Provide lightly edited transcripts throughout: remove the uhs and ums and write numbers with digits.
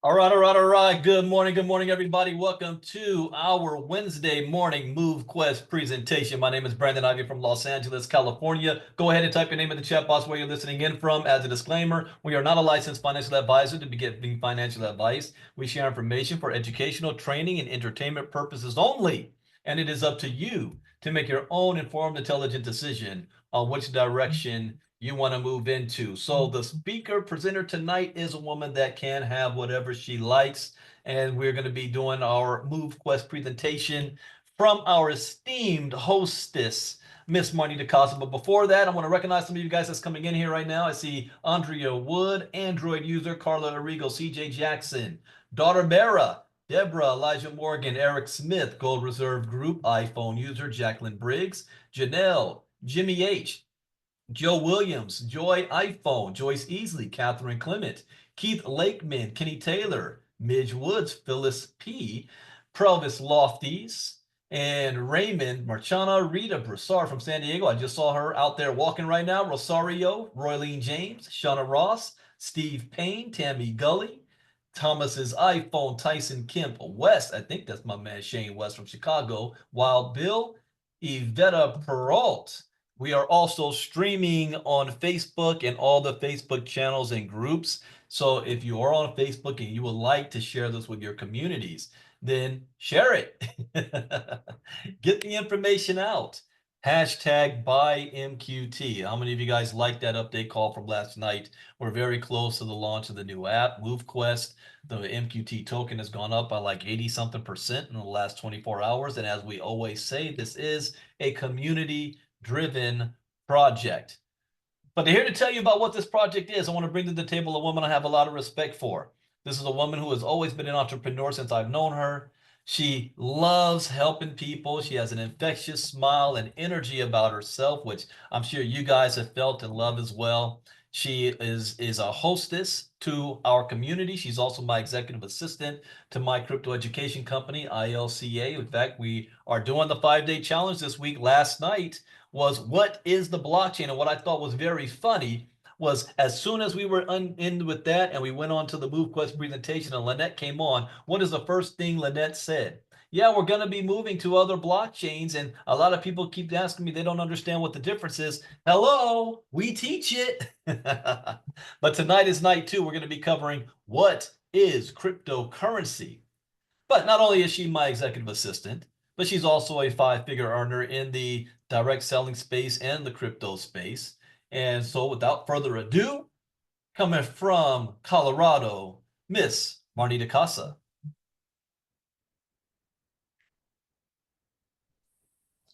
All right. Good morning, everybody. Welcome to our Wednesday morning MoveQuest presentation. My name is Brandon Ivey from Los Angeles, California. Go ahead and type your name in the chat box where you're listening in from. As a disclaimer, we are not a licensed financial advisor to be giving financial advice. We share information for educational, training, and entertainment purposes only. And it is up to you to make your own informed, intelligent decision on which direction you want to move into. So the speaker presenter tonight is a woman that can have whatever she likes. And we're going to be doing our MoveQuest presentation from our esteemed hostess, Miss Marnita Casa. But before that, I want to recognize some of you guys that's coming in here right now. I see Andrea Wood, Android user, Carla Arrigo, CJ Jackson, Daughter Mara, Deborah, Elijah Morgan, Eric Smith, Gold Reserve Group, iPhone user, Jacqueline Briggs, Janelle, Jimmy H., Joe Williams, Joy iPhone, Joyce Easley, Catherine Clement, Keith Lakeman, Kenny Taylor, Midge Woods, Phyllis P., Provis Lofties, and Raymond Marchana, Rita Broussard from San Diego. I just saw her out there walking right now. Rosario, Roylene James, Shauna Ross, Steve Payne, Tammy Gully, Thomas's iPhone, Tyson Kemp West. I think that's my man Shane West from Chicago. Wild Bill, Iveta Peralt. We are also streaming on Facebook and all the Facebook channels and groups. So if you are on Facebook and you would like to share this with your communities, then share it. Get the information out. Hashtag buy MQT. How many of you guys liked that update call from last night? We're very close to the launch of the new app, MoveQuest. The MQT token has gone up by like 80 something percent in the last 24 hours. And as we always say, this is a community-driven project. But here to tell you about what this project is, I want to bring to the table a woman I have a lot of respect for. This is a woman who has always been an entrepreneur since I've known her. She loves helping people. She has an infectious smile and energy about herself, which I'm sure you guys have felt and love as well. She is a hostess to our community. She's also my executive assistant to my crypto education company, ILCA. In fact, we are doing the 5-day challenge this week. Last night was what is the blockchain? And what I thought was very funny was as soon as we were in with that and we went on to the MoveQuest presentation and Lynette came on, what is the first thing Lynette said? Yeah, we're going to be moving to other blockchains. And a lot of people keep asking me, they don't understand what the difference is. Hello, we teach it. But tonight is night two. We're going to be covering what is cryptocurrency. But not only is she my executive assistant, but she's also a 5-figure earner in the direct selling space and the crypto space. And so without further ado, coming from Colorado, Miss Marnita Casa.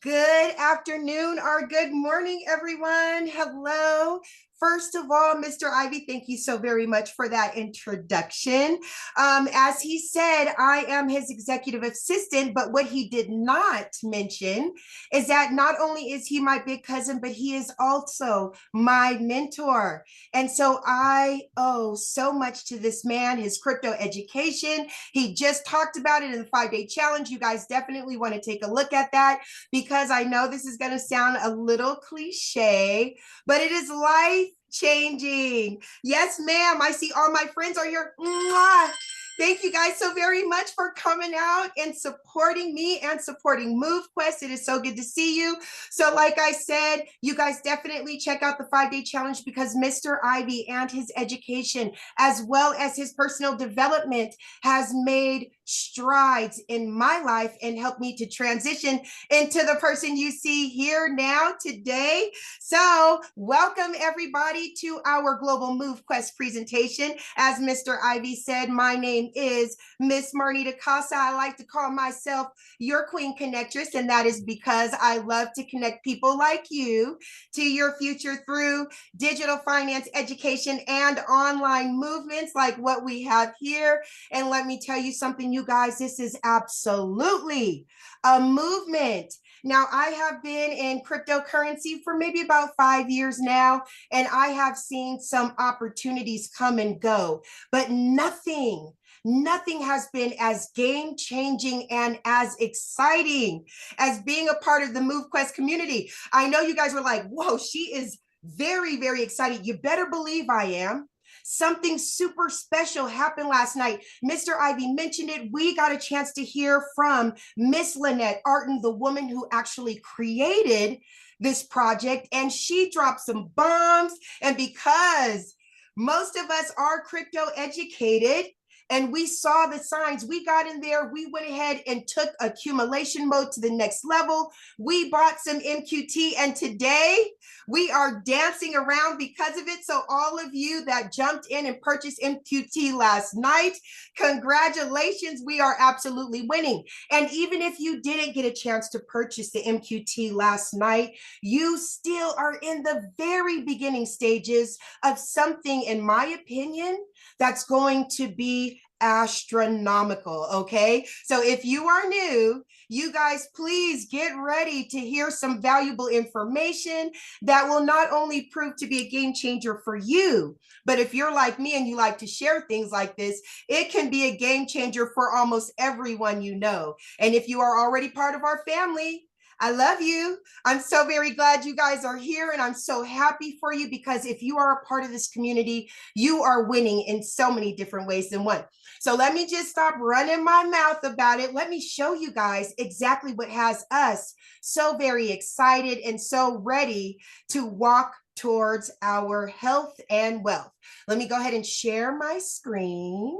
Good afternoon or good morning, everyone. Hello. First of all, Mr. Ivey, thank you so very much for that introduction. As he said, I am his executive assistant, but what he did not mention is that not only is he my big cousin, but he is also my mentor. And so I owe so much to this man, his crypto education. He just talked about it in the 5-day challenge. You guys definitely want to take a look at that because I know this is going to sound a little cliche, but it is life changing. Yes, ma'am. I see all my friends are here. Mwah. Thank you guys so very much for coming out and supporting me and supporting MoveQuest. It is so good to see you. So like I said, you guys definitely check out the 5-day challenge because Mr. Ivey and his education, as well as his personal development, has made strides in my life and helped me to transition into the person you see here now today. So welcome everybody to our Global MoveQuest presentation. As Mr. Ivey said, my name is Miss Marnita Casa. I like to call myself your Queen Connectress, and that is because I love to connect people like you to your future through digital finance education and online movements like what we have here. And let me tell you something, you guys, this is absolutely a movement. Now, I have been in cryptocurrency for maybe about 5 years now, and I have seen some opportunities come and go, but nothing has been as game-changing and as exciting as being a part of the MoveQuest community. I know you guys were like, whoa, she is very, very excited. You better believe I am. Something super special happened last night. Mr. Ivey mentioned it. We got a chance to hear from Miss Lynette Arden, the woman who actually created this project, and she dropped some bombs. And because most of us are crypto educated, and we saw the signs, we got in there, we went ahead and took accumulation mode to the next level. We bought some MQT, and today we are dancing around because of it. So all of you that jumped in and purchased MQT last night, congratulations, we are absolutely winning. And even if you didn't get a chance to purchase the MQT last night, you still are in the very beginning stages of something, in my opinion, that's going to be astronomical. Okay, so if you are new, you guys please get ready to hear some valuable information that will not only prove to be a game changer for you, but if you're like me and you like to share things like this, it can be a game changer for almost everyone you know. And if you are already part of our family, I love you. I'm so very glad you guys are here, and I'm so happy for you, because if you are a part of this community, you are winning in so many different ways than one. So let me just stop running my mouth about it. Let me show you guys exactly what has us so very excited and so ready to walk towards our health and wealth. Let me go ahead and share my screen.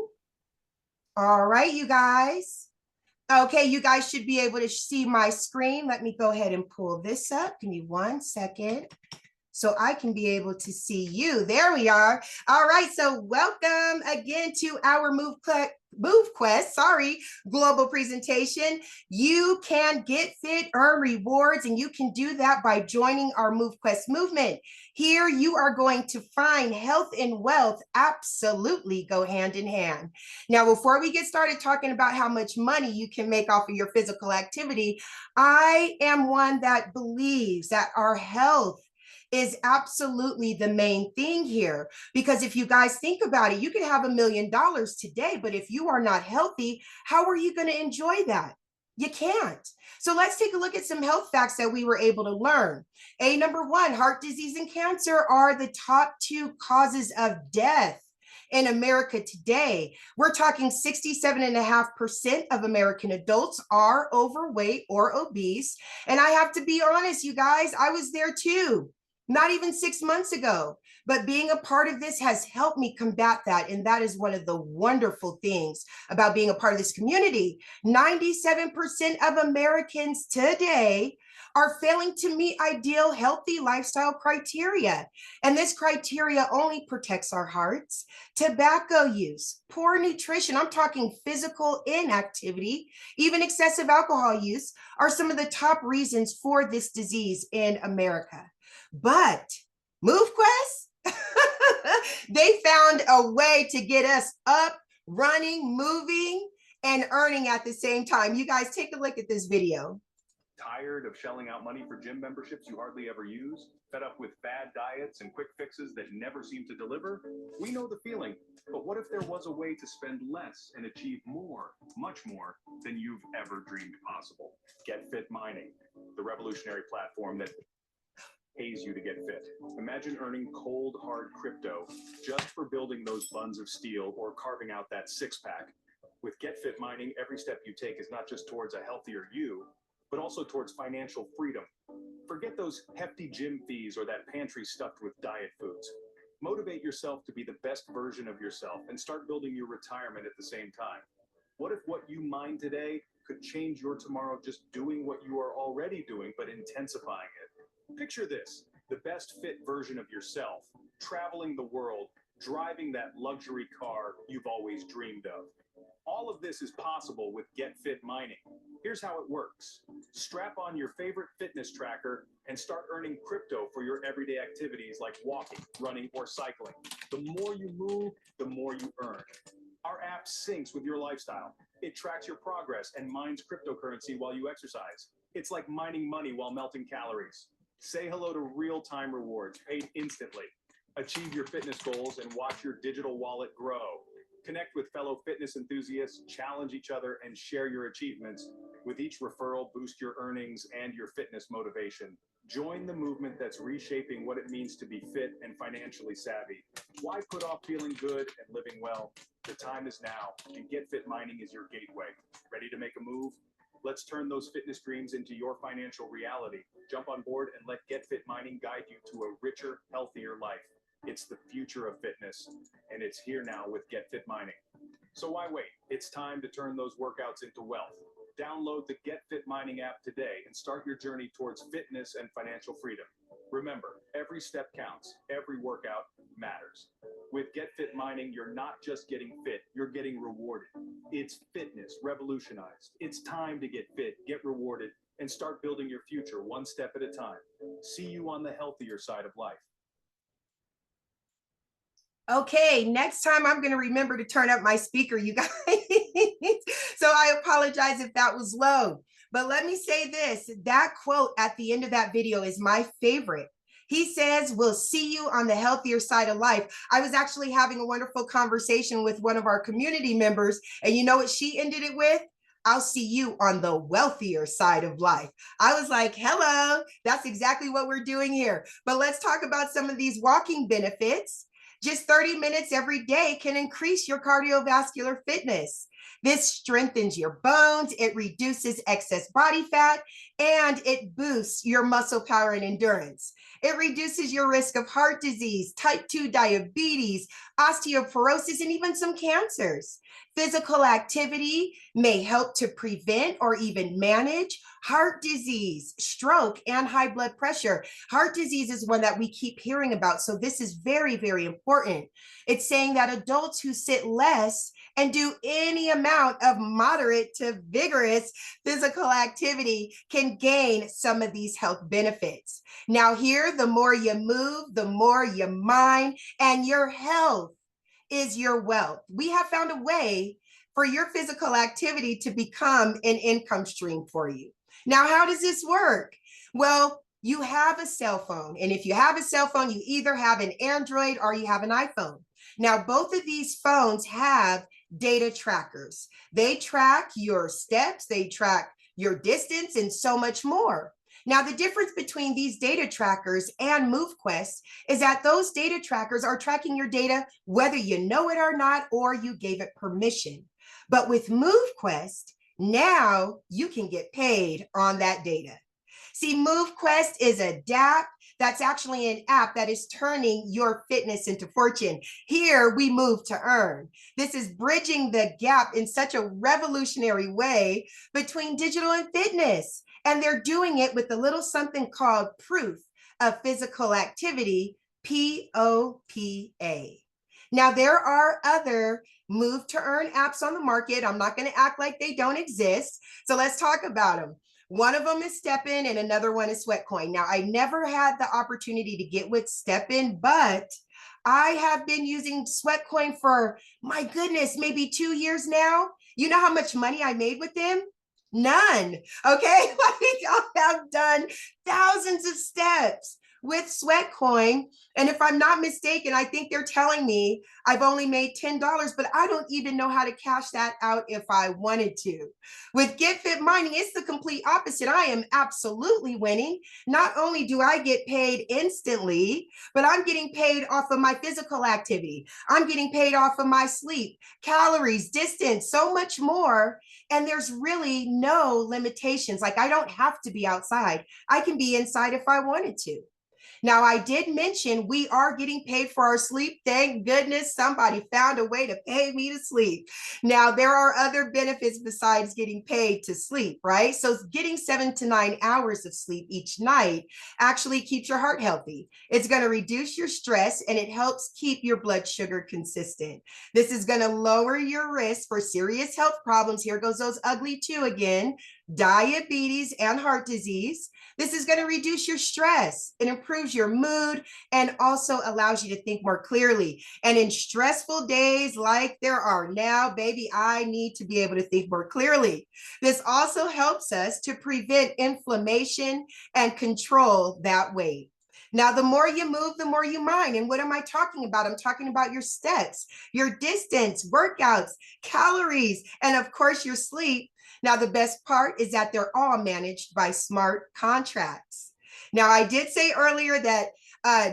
All right, you guys. Okay, you guys should be able to see my screen. Let me go ahead and pull this up. Give me 1 second so I can be able to see you. There we are. All right, so welcome again to our MoveQuest, global presentation. You can get fit, earn rewards, and you can do that by joining our MoveQuest movement. Here you are going to find health and wealth absolutely go hand in hand. Now, before we get started talking about how much money you can make off of your physical activity, I am one that believes that our health is absolutely the main thing here. Because if you guys think about it, you could have $1 million today, but if you are not healthy, how are you going to enjoy that? You can't. So let's take a look at some health facts that we were able to learn. Number one, heart disease and cancer are the top 2 causes of death in America today. We're talking 67.5% of American adults are overweight or obese. And I have to be honest, you guys, I was there too. Not even 6 months ago, but being a part of this has helped me combat that. And that is one of the wonderful things about being a part of this community. 97% of Americans today are failing to meet ideal healthy lifestyle criteria. And this criteria only protects our hearts. Tobacco use, poor nutrition, I'm talking physical inactivity, even excessive alcohol use are some of the top reasons for this disease in America. But MoveQuest, they found a way to get us up, running, moving, and earning at the same time. You guys take a look at this video. Tired of shelling out money for gym memberships you hardly ever use? Fed up with bad diets and quick fixes that never seem to deliver? We know the feeling, but what if there was a way to spend less and achieve more, much more, than you've ever dreamed possible? Get Fit Mining, the revolutionary platform that pays you to get fit. Imagine earning cold, hard crypto just for building those buns of steel or carving out that six-pack. With Get Fit Mining, every step you take is not just towards a healthier you, but also towards financial freedom. Forget those hefty gym fees or that pantry stuffed with diet foods. Motivate yourself to be the best version of yourself and start building your retirement at the same time. What if what you mine today could change your tomorrow just doing what you are already doing, but intensifying it? Picture this, the best fit version of yourself, traveling the world, driving that luxury car you've always dreamed of. All of this is possible with Get Fit Mining. Here's how it works. Strap on your favorite fitness tracker and start earning crypto for your everyday activities like walking, running, or cycling. The more you move, the more you earn. Our app syncs with your lifestyle. It tracks your progress and mines cryptocurrency while you exercise. It's like mining money while melting calories. Say hello to real-time rewards paid instantly. Achieve your fitness goals and watch your digital wallet grow. Connect with fellow fitness enthusiasts, challenge each other, and share your achievements. With each referral, boost your earnings and your fitness motivation. Join the movement that's reshaping what it means to be fit and financially savvy. Why put off feeling good and living well? The time is now, and Get Fit Mining is your gateway. Ready to make a move? Let's turn those fitness dreams into your financial reality. Jump on board and let Get Fit Mining guide you to a richer, healthier life. It's the future of fitness, and it's here now with Get Fit Mining. So why wait? It's time to turn those workouts into wealth. Download the Get Fit Mining app today and start your journey towards fitness and financial freedom. Remember, every step counts, every workout matters. With Get Fit Mining, you're not just getting fit, you're getting rewarded. It's fitness revolutionized. It's time to get fit, get rewarded, and start building your future one step at a time. See you on the healthier side of life. Okay, next time I'm going to remember to turn up my speaker, you guys. So I apologize if that was low. But let me say this, that quote at the end of that video is my favorite. He says, we'll see you on the healthier side of life. I was actually having a wonderful conversation with one of our community members, and you know what she ended it with? I'll see you on the wealthier side of life. I was like, hello, that's exactly what we're doing here. But let's talk about some of these walking benefits. Just 30 minutes every day can increase your cardiovascular fitness. This strengthens your bones, it reduces excess body fat, and it boosts your muscle power and endurance. It reduces your risk of heart disease, type 2 diabetes, osteoporosis, and even some cancers. Physical activity may help to prevent or even manage heart disease, stroke, and high blood pressure. Heart disease is one that we keep hearing about, so this is very, very important. It's saying that adults who sit less and do any amount of moderate to vigorous physical activity can gain some of these health benefits. Now here, the more you move, the more you mind, and your health is your wealth. We have found a way for your physical activity to become an income stream for you. Now, how does this work? Well, you have a cell phone, and if you have a cell phone, you either have an Android or you have an iPhone. Now, both of these phones have data trackers. They track your steps, they track your distance, and so much more. Now, the difference between these data trackers and MoveQuest is that those data trackers are tracking your data whether you know it or not, or you gave it permission. But with MoveQuest, now you can get paid on that data. See, MoveQuest is a DApp. That's actually an app that is turning your fitness into fortune. Here we move to earn. This is bridging the gap in such a revolutionary way between digital and fitness. And they're doing it with a little something called proof of physical activity, POPA. Now, there are other move to earn apps on the market. I'm not going to act like they don't exist. So let's talk about them. One of them is StepN and another one is Sweatcoin. Now, I never had the opportunity to get with StepN, but I have been using Sweatcoin for, my goodness, maybe 2 years now. You know how much money I made with them? None. Okay. I have done thousands of steps with Sweatcoin. And if I'm not mistaken, I think they're telling me I've only made $10, but I don't even know how to cash that out if I wanted to. With Get Fit Mining, it's the complete opposite. I am absolutely winning. Not only do I get paid instantly, but I'm getting paid off of my physical activity. I'm getting paid off of my sleep, calories, distance, so much more. And there's really no limitations. Like, I don't have to be outside. I can be inside if I wanted to. Now, I did mention we are getting paid for our sleep. Thank goodness somebody found a way to pay me to sleep. Now, there are other benefits besides getting paid to sleep, right? So getting 7 to 9 hours of sleep each night actually keeps your heart healthy. It's going to reduce your stress and it helps keep your blood sugar consistent. This is going to lower your risk for serious health problems. Here goes those ugly two again: diabetes and heart disease. This is going to reduce your stress. It improves your mood and also allows you to think more clearly. And in stressful days like there are now, baby, I need to be able to think more clearly. This also helps us to prevent inflammation and control that weight. Now, the more you move, the more you mind. And what am I talking about? I'm talking about your steps, your distance, workouts, calories, and of course, your sleep. Now, the best part is that they're all managed by smart contracts. Now, I did say earlier that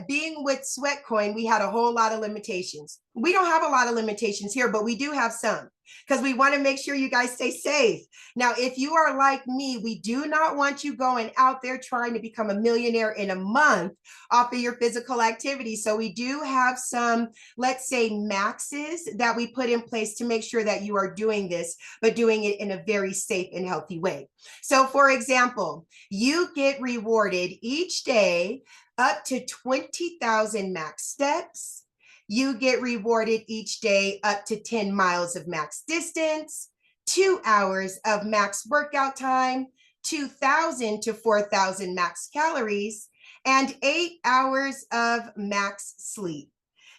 being with Sweatcoin, we had a whole lot of limitations. We don't have a lot of limitations here, but we do have some because we want to make sure you guys stay safe. Now, if you are like me, we do not want you going out there trying to become a millionaire in a month off of your physical activity. So we do have some, let's say, maxes that we put in place to make sure that you are doing this, but doing it in a very safe and healthy way. So for example, you get rewarded each day up to 20,000 max steps. You get rewarded each day up to 10 miles of max distance, 2 hours of max workout time, 2,000 to 4,000 max calories, and 8 hours of max sleep.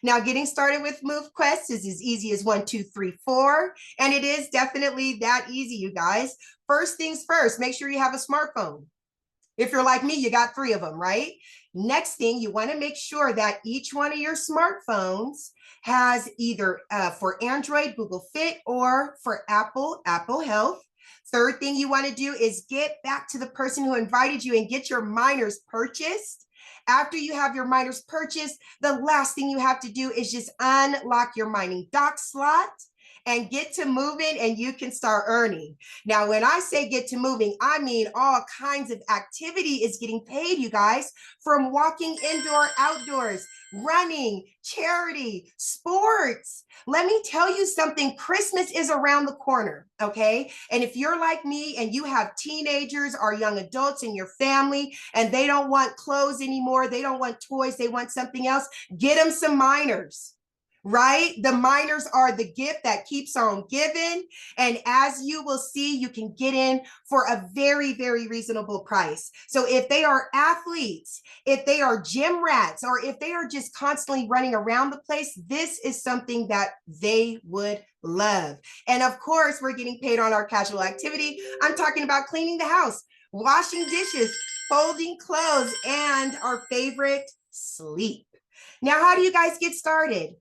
Now, getting started with MoveQuest is as easy as 1, 2, 3, 4, and it is definitely that easy, you guys. First things first, make sure you have a smartphone. If you're like me, you got 3 of them, right? Next thing, you want to make sure that each one of your smartphones has either for Android, Google Fit, or for Apple, Apple Health. Third thing you want to do is get back to the person who invited you and get your miners purchased. After you have your miners purchased, the last thing you have to do is just unlock your mining dock slot and get to moving, and you can start earning. Now, when I say get to moving, I mean all kinds of activity is getting paid, you guys, from walking indoor, outdoors, running, charity, sports. Let me tell you something, Christmas is around the corner, okay? And if you're like me and you have teenagers or young adults in your family and they don't want clothes anymore, they don't want toys, they want something else, get them some miners. Right? The miners are the gift that keeps on giving. And as you will see, you can get in for a very, very reasonable price. So if they are athletes, if they are gym rats, or if they are just constantly running around the place, this is something that they would love. And of course, we're getting paid on our casual activity. I'm talking about cleaning the house, washing dishes, folding clothes, and our favorite, sleep. Now, how do you guys get started?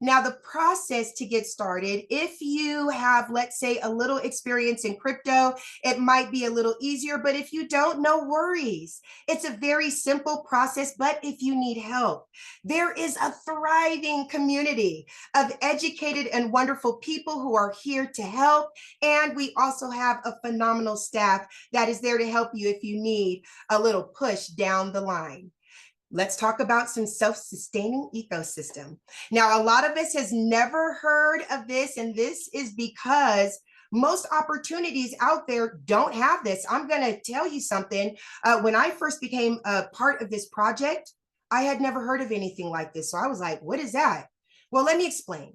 Now, the process to get started, if you have, let's say, a little experience in crypto, it might be a little easier, but if you don't, no worries. It's a very simple process, but if you need help, there is a thriving community of educated and wonderful people who are here to help. And we also have a phenomenal staff that is there to help you if you need a little push down the line. Let's talk about some self-sustaining ecosystem. Now, a lot of us has never heard of this, and this is because most opportunities out there don't have this. I'm going to tell you something. When I first became a part of this project, I had never heard of anything like this. So I was like, what is that? Well, let me explain.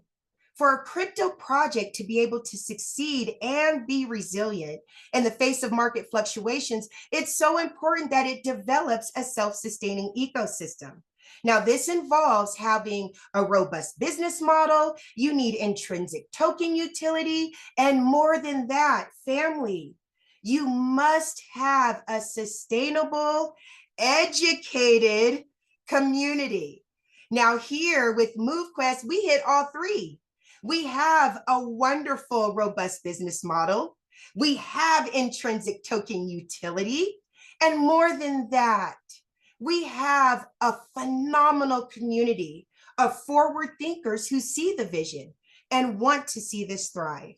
For a crypto project to be able to succeed and be resilient in the face of market fluctuations, it's so important that it develops a self-sustaining ecosystem. Now, this involves having a robust business model. You need intrinsic token utility, and more than that, family. You must have a sustainable, educated community. Now, here with MoveQuest, we hit all 3. We have a wonderful, robust business model. We have intrinsic token utility. And more than that, we have a phenomenal community of forward thinkers who see the vision and want to see this thrive.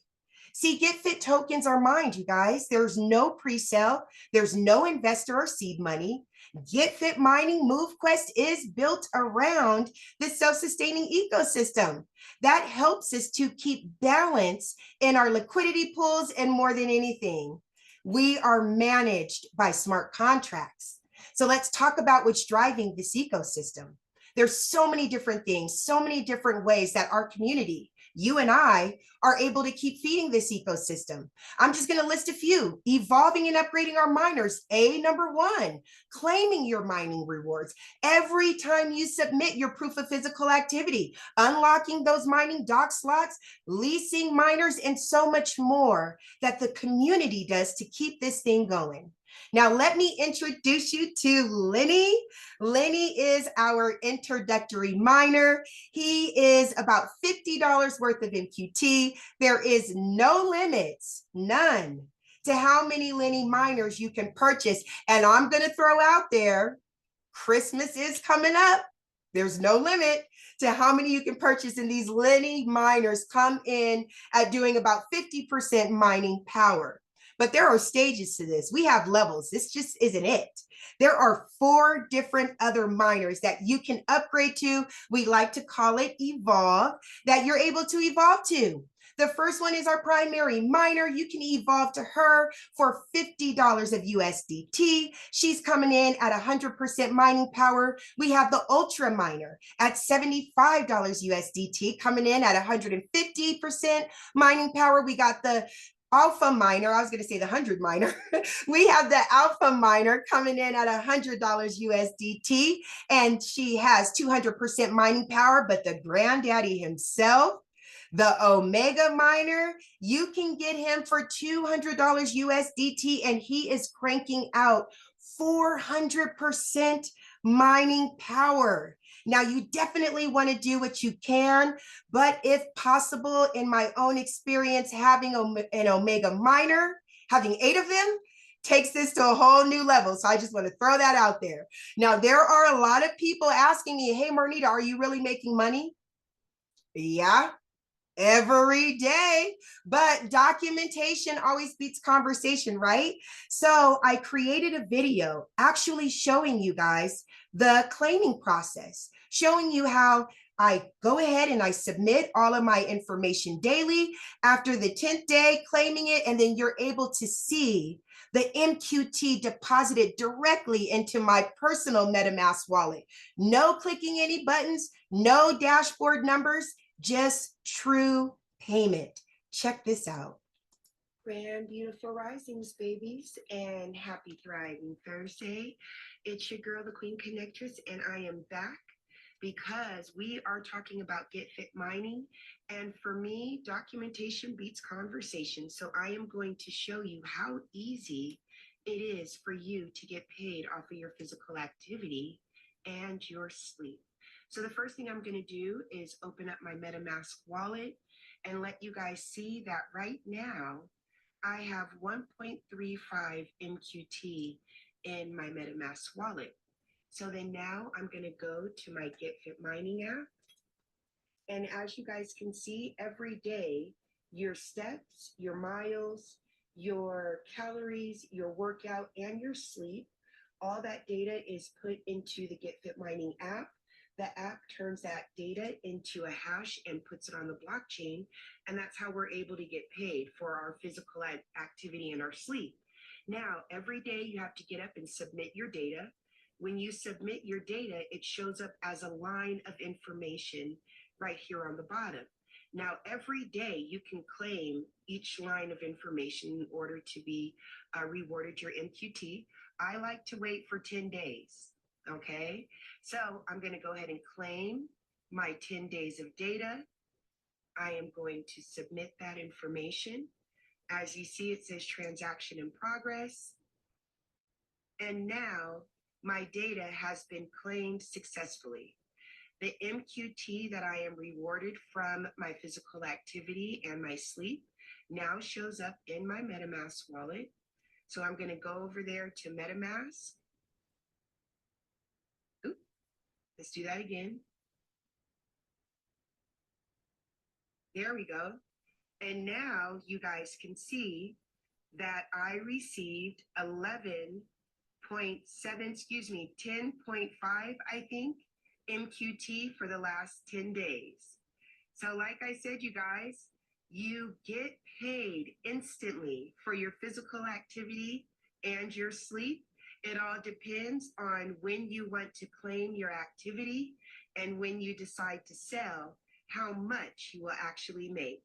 See, Get Fit tokens are mined, you guys. There's no pre-sale. There's no investor or seed money. Get Fit mining MoveQuest is built around the self-sustaining ecosystem. That helps us to keep balance in our liquidity pools, and more than anything, we are managed by smart contracts. So let's talk about what's driving this ecosystem. There's so many different things, so many different ways that our community, you and I, are able to keep feeding this ecosystem. I'm just going to list a few. Evolving and upgrading our miners. Number 1, claiming your mining rewards. Every time you submit your proof of physical activity, unlocking those mining dock slots, leasing miners, and so much more that the community does to keep this thing going. Now, let me introduce you to Lenny. Lenny is our introductory miner. He is about $50 worth of MQT. There is no limits, none, to how many Lenny miners you can purchase. And I'm going to throw out there, Christmas is coming up. There's no limit to how many you can purchase, and these Lenny miners come in at doing about 50% mining power. But there are stages to this. We have levels. This just isn't it. There are 4 different other miners that you can upgrade to. We like to call it evolve, that you're able to evolve to. The first one is our primary miner. You can evolve to her for $50 of USDT. She's coming in at 100% mining power. We have the ultra miner at $75 USDT, coming in at 150% mining power. We got the alpha miner, I was going to say the 100 miner. We have the alpha miner coming in at $100 USDT, and she has 200% mining power. But the granddaddy himself, the Omega miner, you can get him for $200 USDT, and he is cranking out 400% mining power. Now, you definitely want to do what you can, but if possible, in my own experience, having an Omega miner, having 8 of them, takes this to a whole new level. So I just want to throw that out there. Now, there are a lot of people asking me, hey, Marnita, are you really making money? Yeah. Every day, but documentation always beats conversation, right? So I created a video actually showing you guys the claiming process, showing you how I go ahead and I submit all of my information daily after the 10th day, claiming it, and then you're able to see the MQT deposited directly into my personal MetaMask wallet. No clicking any buttons, no dashboard numbers, just true payment. Check this out. Grand beautiful risings, babies, and happy thriving Thursday. It's your girl, the Queen Connectress, and I am back because we are talking about Get Fit Mining. And for me, documentation beats conversation. So I am going to show you how easy it is for you to get paid off of your physical activity and your sleep. So the first thing I'm going to do is open up my MetaMask wallet and let you guys see that right now I have 1.35 MQT in my MetaMask wallet. So then now I'm going to go to my Get Fit Mining app. And as you guys can see, every day, your steps, your miles, your calories, your workout, and your sleep, all that data is put into the Get Fit Mining app. The app turns that data into a hash and puts it on the blockchain. And that's how we're able to get paid for our physical activity and our sleep. Now, every day you have to get up and submit your data. When you submit your data, it shows up as a line of information right here on the bottom. Now, every day you can claim each line of information in order to be rewarded your MQT. I like to wait for 10 days. Okay, so I'm going to go ahead and claim my 10 days of data. I am going to submit that information. As you see, it says transaction in progress. And now my data has been claimed successfully. The MQT that I am rewarded from my physical activity and my sleep now shows up in my MetaMask wallet. So I'm going to go over there to MetaMask. Let's do that again. There we go. And now you guys can see that I received 10.5, I think, MQT for the last 10 days. So like I said, you guys, you get paid instantly for your physical activity and your sleep. It all depends on when you want to claim your activity and when you decide to sell, how much you will actually make.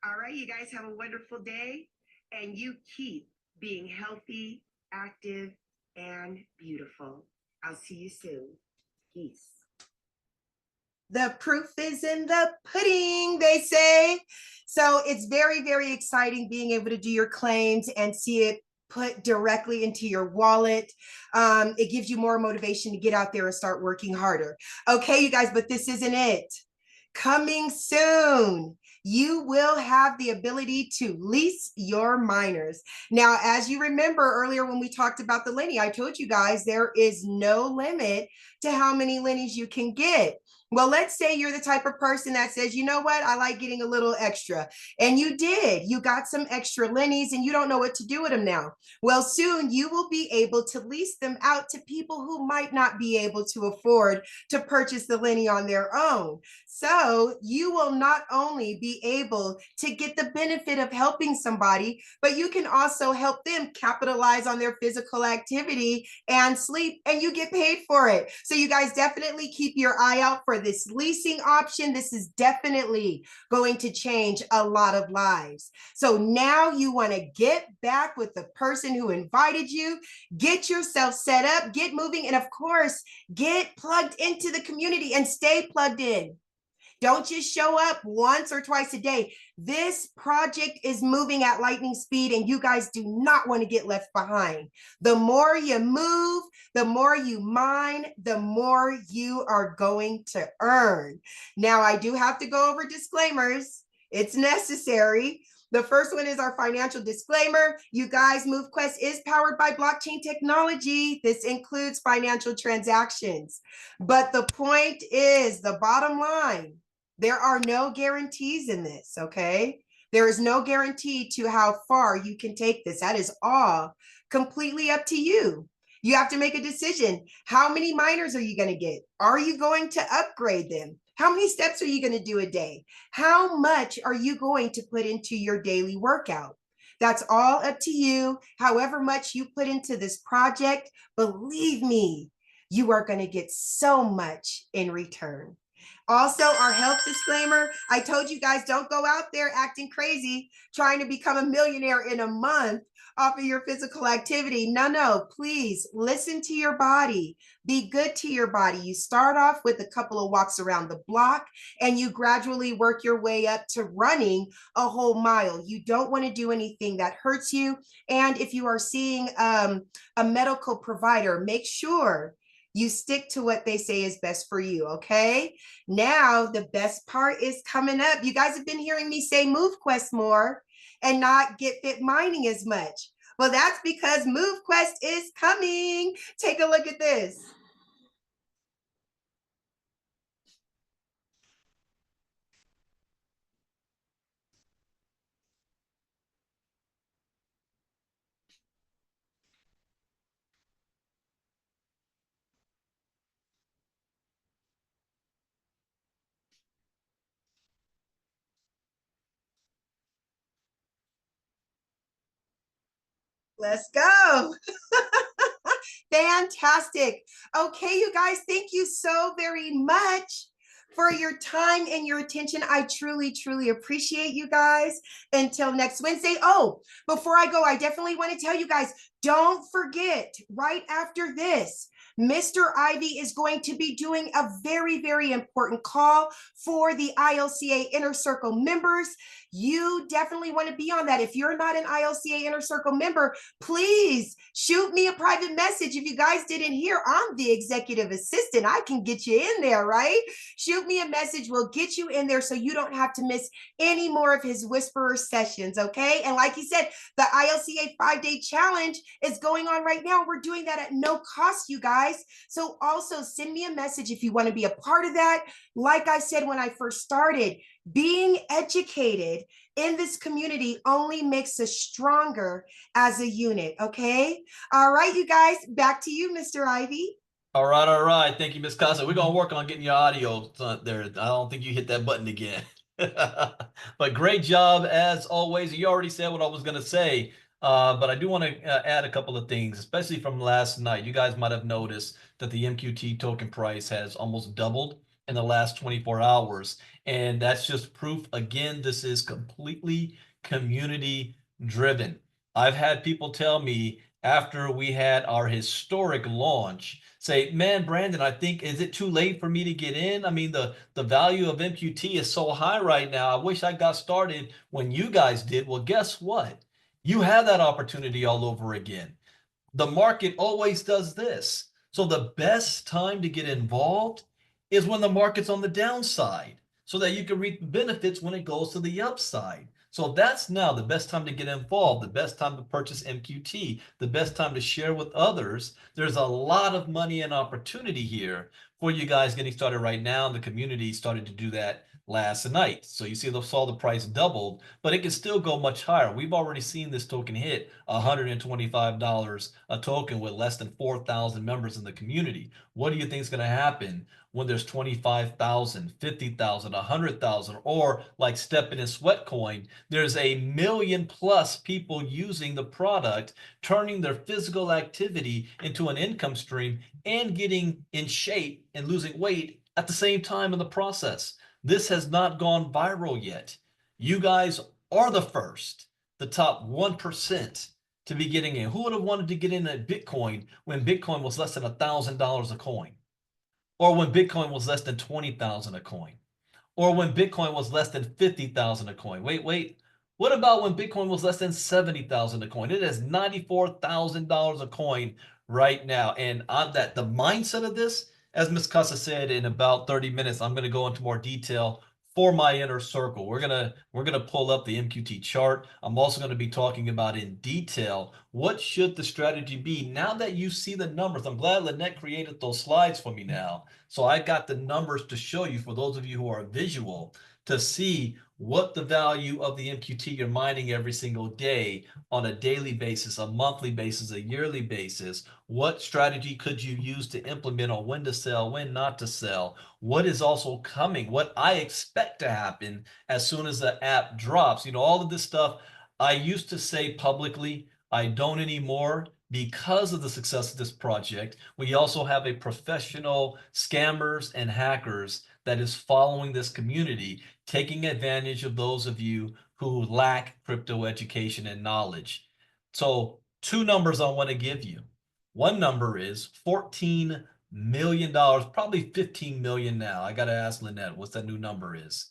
All right, you guys have a wonderful day, and you keep being healthy, active, and beautiful. I'll see you soon. Peace. The proof is in the pudding, they say. So it's very, very exciting being able to do your claims and see it put directly into your wallet. It gives you more motivation to get out there and start working harder. Okay, you guys, but this isn't it. Coming soon, you will have the ability to lease your miners. Now, as you remember earlier when we talked about the Lenny, I told you guys there is no limit to how many Lennies you can get. Well, let's say you're the type of person that says, you know what, I like getting a little extra. And you did. You got some extra Lennies and you don't know what to do with them now. Well, soon you will be able to lease them out to people who might not be able to afford to purchase the Lenny on their own. So you will not only be able to get the benefit of helping somebody, but you can also help them capitalize on their physical activity and sleep, and you get paid for it. So you guys definitely keep your eye out for this leasing option. This is definitely going to change a lot of lives. So now you want to get back with the person who invited you, get yourself set up, get moving, and of course, get plugged into the community and stay plugged in. Don't just show up once or twice a day. This project is moving at lightning speed, and you guys do not want to get left behind. The more you move, the more you mine, the more you are going to earn. Now, I do have to go over disclaimers. It's necessary. The first one is our financial disclaimer. You guys, MoveQuest is powered by blockchain technology. This includes financial transactions. But the point is, the bottom line, there are no guarantees in this, okay? There is no guarantee to how far you can take this. That is all completely up to you. You have to make a decision. How many miners are you going to get? Are you going to upgrade them? How many steps are you going to do a day? How much are you going to put into your daily workout? That's all up to you. However much you put into this project, believe me, you are going to get so much in return. Also, our health disclaimer, I told you guys, don't go out there acting crazy, trying to become a millionaire in a month off of your physical activity. No, please listen to your body. Be good to your body. You start off with a couple of walks around the block and you gradually work your way up to running a whole mile. You don't want to do anything that hurts you. And if you are seeing a medical provider, make sure you stick to what they say is best for you, okay? Now, the best part is coming up. You guys have been hearing me say MoveQuest more and not Get Fit Mining as much. Well, that's because MoveQuest is coming. Take a look at this. Let's go. Fantastic. Okay, you guys, thank you so very much for your time and your attention. I truly appreciate you guys. Until next Wednesday. Oh, before I go, I definitely want to tell you guys, don't forget, right after this, Mr. Ivey is going to be doing a very important call for the ILCA Inner Circle members. You definitely want to be on that. If you're not an ILCA Inner Circle member, please shoot me a private message. If you guys didn't hear, I'm the executive assistant. I can get you in there, right? Shoot me a message. We'll get you in there so you don't have to miss any more of his Whisperer sessions, okay? And like he said, the ILCA 5-day challenge is going on right now. We're doing that at no cost, you guys. So also send me a message if you want to be a part of that. Like I said when I first started, being educated in this community only makes us stronger as a unit, okay? All right, you guys, back to you, Mr. Ivey. All right. Thank you, Miss Casa. We're gonna work on getting your audio there. I don't think you hit that button again. But great job as always. You already said what I was gonna say, but I do want to add a couple of things, especially from last night. You guys might have noticed that the MQT token price has almost doubled in the last 24 hours, and that's just proof. Again, this is completely community driven. I've had people tell me after we had our historic launch, say, man, Brandon, I think, is it too late for me to get in? I mean, the value of MQT is so high right now. I wish I got started when you guys did. Well, guess what? You have that opportunity all over again. The market always does this. So the best time to get involved is when the market's on the downside. so that you can reap the benefits when it goes to the upside. So that's now the best time to get involved, the best time to purchase MQT, the best time to share with others. There's a lot of money and opportunity here for you guys getting started right now. The community started to do that last night. So you see, saw the price doubled, but it can still go much higher. We've already seen this token hit $125 a token with less than 4,000 members in the community. What do you think is going to happen when there's 25,000, 50,000, 100,000, or like Steppin' and Sweatcoin, there's a million plus people using the product, turning their physical activity into an income stream and getting in shape and losing weight at the same time in the process. This has not gone viral yet. You guys are the first, the top 1% to be getting in. Who would have wanted to get in at Bitcoin when Bitcoin was less than $1,000 a coin? Or when Bitcoin was less than 20,000 a coin? Or when Bitcoin was less than 50,000 a coin? Wait. What about when Bitcoin was less than 70,000 a coin? It is $94,000 a coin right now. And on that, the mindset of this, as Ms. Casa said, in about 30 minutes, I'm going to go into more detail for my inner circle. We're gonna pull up the MQT chart. I'm also going to be talking about in detail what should the strategy be now that you see the numbers. I'm glad Lynette created those slides for me now. So I got the numbers to show you for those of you who are visual to see what the value of the MQT you're mining every single day on a daily basis, a monthly basis, a yearly basis. What strategy could you use to implement on when to sell, when not to sell? What is also coming? What I expect to happen as soon as the app drops? You know, all of this stuff I used to say publicly. I don't anymore because of the success of this project. We also have a professional scammers and hackers that is following this community, taking advantage of those of you who lack crypto education and knowledge. So two numbers I want to give you. One number is $14 million, probably 15 million now. I got to ask Lynette what that new number is.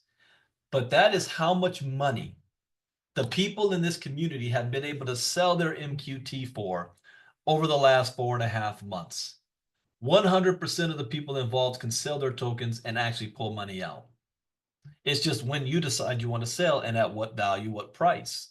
But that is how much money the people in this community have been able to sell their MQT for over the last 4.5 months. 100% of the people involved can sell their tokens and actually pull money out. It's just when you decide you want to sell and at what value, what price.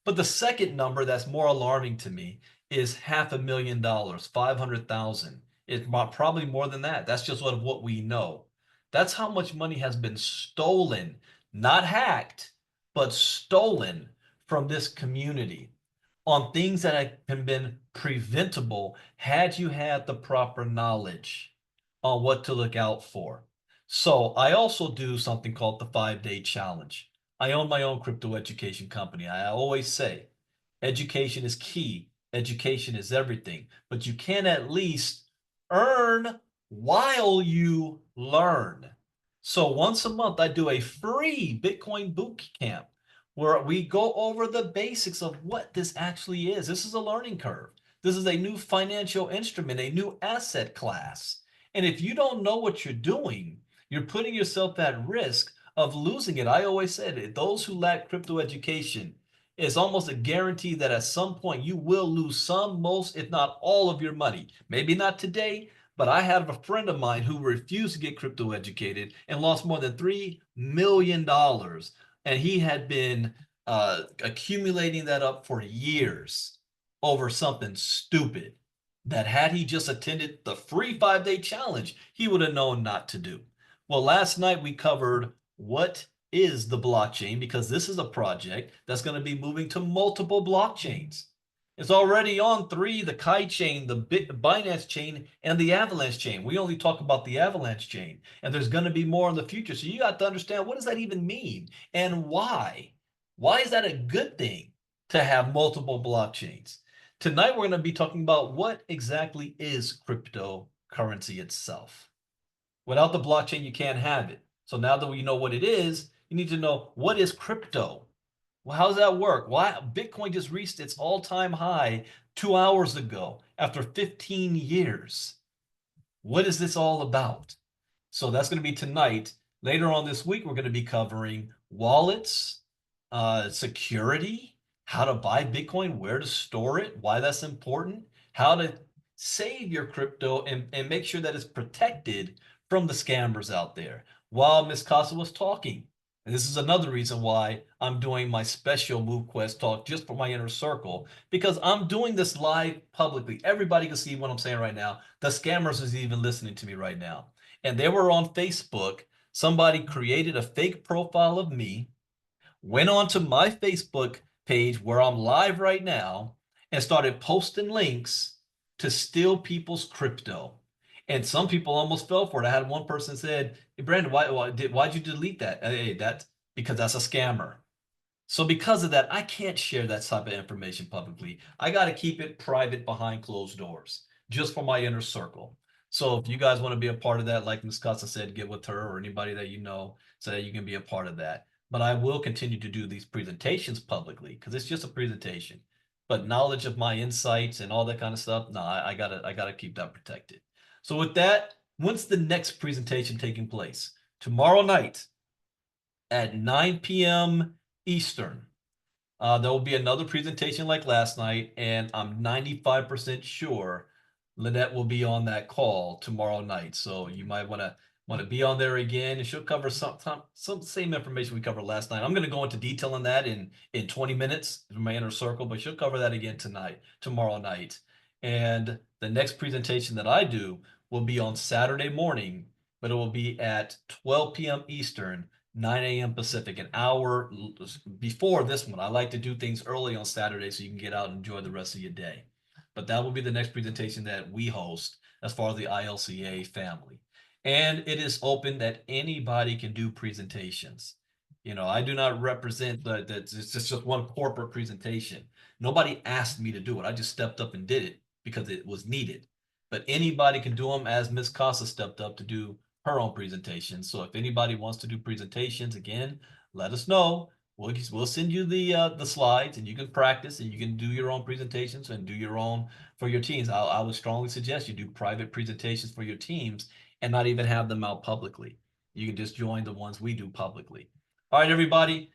But the second number that's more alarming to me is $500,000, 500,000. It's probably more than that. That's just what we know. That's how much money has been stolen, not hacked, but stolen from this community on things that have been preventable had you had the proper knowledge on what to look out for. So I also do something called the 5-day challenge. I own my own crypto education company. I always say education is key. Education is everything, but you can at least earn while you learn. So once a month, I do a free Bitcoin boot camp where we go over the basics of what this actually is. This is a learning curve. This is a new financial instrument, a new asset class. And if you don't know what you're doing, you're putting yourself at risk of losing it. I always said it, those who lack crypto education, it's almost a guarantee that at some point you will lose some, most, if not all of your money. Maybe not today, but I have a friend of mine who refused to get crypto educated and lost more than $3 million. And he had been accumulating that up for years over something stupid that had he just attended the free 5-day challenge, he would have known not to do. Well, last night we covered what is the blockchain, because this is a project that's going to be moving to multiple blockchains. It's already on 3, the Kai chain, the Binance chain, and the Avalanche chain. We only talk about the Avalanche chain, and there's going to be more in the future. So you got to understand, what does that even mean and why? Why is that a good thing to have multiple blockchains? Tonight, we're going to be talking about what exactly is cryptocurrency itself. Without the blockchain, you can't have it. So now that we know what it is, you need to know, what is crypto? Well, how does that work? Why Bitcoin just reached its all-time high 2 hours ago after 15 years. What is this all about? So that's going to be tonight. Later on this week, we're going to be covering wallets, security, how to buy Bitcoin, where to store it, why that's important, how to save your crypto and make sure that it's protected from the scammers out there. while Miss Casa was talking. And this is another reason why I'm doing my special MoveQuest talk just for my inner circle, because I'm doing this live publicly. Everybody can see what I'm saying right now. The scammers is even listening to me right now. And they were on Facebook. Somebody created a fake profile of me, went onto my Facebook page where I'm live right now, and started posting links to steal people's crypto. And some people almost fell for it. I had one person said, "Hey, Brandon, why'd you delete that?" Hey, that's because that's a scammer. So because of that, I can't share that type of information publicly. I got to keep it private behind closed doors, just for my inner circle. So if you guys want to be a part of that, like Ms. Casa said, get with her or anybody that you know so that you can be a part of that. But I will continue to do these presentations publicly because it's just a presentation. But knowledge of my insights and all that kind of stuff, no, I gotta keep that protected. So with that, when's the next presentation taking place? Tomorrow night at 9 p.m. Eastern. There will be another presentation like last night, and I'm 95% sure Lynette will be on that call tomorrow night. So you might want to be on there again, and she'll cover some same information we covered last night. I'm going to go into detail on that in 20 minutes in my inner circle, but she'll cover that again tomorrow night. And the next presentation that I do will be on Saturday morning, but it will be at 12 p.m. Eastern, 9 a.m. Pacific, an hour before this one. I like to do things early on Saturday so you can get out and enjoy the rest of your day. But that will be the next presentation that we host as far as the ILCA family. And it is open that anybody can do presentations. You know, I do not represent that it's just one corporate presentation. Nobody asked me to do it. I just stepped up and did it because it was needed. But anybody can do them, as Miss Casa stepped up to do her own presentation. So if anybody wants to do presentations, again, let us know. We'll send you the slides, and you can practice, and you can do your own presentations and do your own for your teams. I would strongly suggest you do private presentations for your teams and not even have them out publicly. You can just join the ones we do publicly. All right, everybody.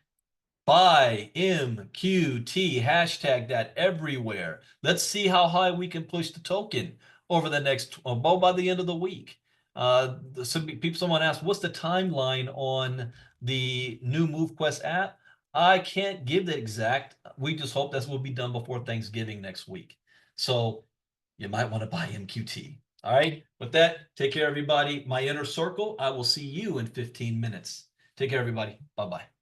Buy MQT, hashtag that everywhere. Let's see how high we can push the token over the next, by the end of the week. Someone asked, what's the timeline on the new MoveQuest app? I can't give the exact. We just hope that will be done before Thanksgiving next week. So you might want to buy MQT. All right. With that, take care, everybody. My inner circle. I will see you in 15 minutes. Take care, everybody. Bye-bye.